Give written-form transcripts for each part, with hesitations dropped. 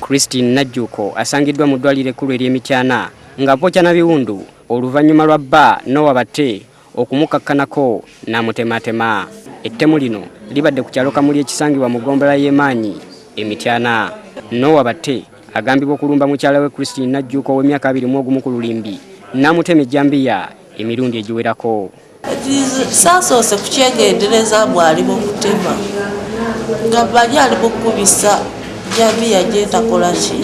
Christine Najjuuko asangiddwa mu ddwaliro ekkulu ery'Emityana ng'apokya na biwundu oluvannyuma lwa bba Noa Batte okumukakkanako n'amutematema. Ettemu lino libadde ku kyalo Kamuli ekisangibwa mu ggombolola y'e Manyi, Mityana. Noa Batte agambibwa okulumba mukyalawe Christine Najjuuko ow'emyaka 21 ku lulimbi n'amutema ejjambiya emirundi egiwerako. Saasoose kukyegendereza bw'ali mu kutema nga bali ali mu kkubisa jambiya gyetakola ki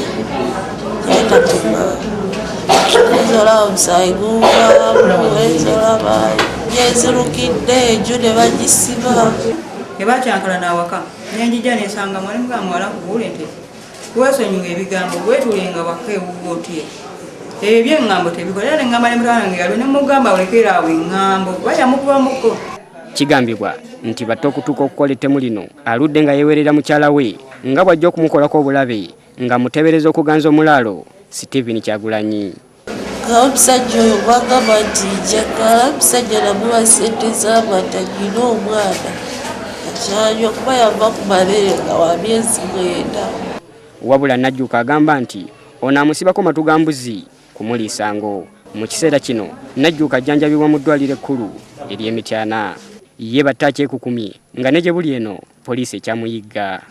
gyetatuma ezola omusaayi guva ezola baayi gyezirukidde ejo ne bagisiba ebakyankala n'awaka nenjija nesanga mwalimu ga muwala kubuule nti wesonyiwa ebigambo wetulenga waka ewuga otye ebyeŋŋambo tebikola era neŋŋamba ne mutwana wange yalwe nemugamba olekera awo eŋŋambo bayamukubamuko. Kigambibwa nti batte okutuuka okukola ettemu lino aludde nga yeewerera mukyala we nga bw'ajja okumukolako obulabe nga muteebereza okuganza omulaalo Stephen Kyagulanyi. Omusajja oyo gwagamba nti njagala omusajja namuwa ssente z'amata gina omwana akyanywa kuba yava ku mabeere nga wa myezi 9. Wabula Najjuuko agamba nti ono amusibako matu ga mbuzi kumuliisa ngo. Mu kiseera kino Najjuuko ajjanjabibwa mu ddwaliro ekkulu ery'Emityana. Ye batte akyekukumye nga ne gye buli eno poliisi ekyamuyigga.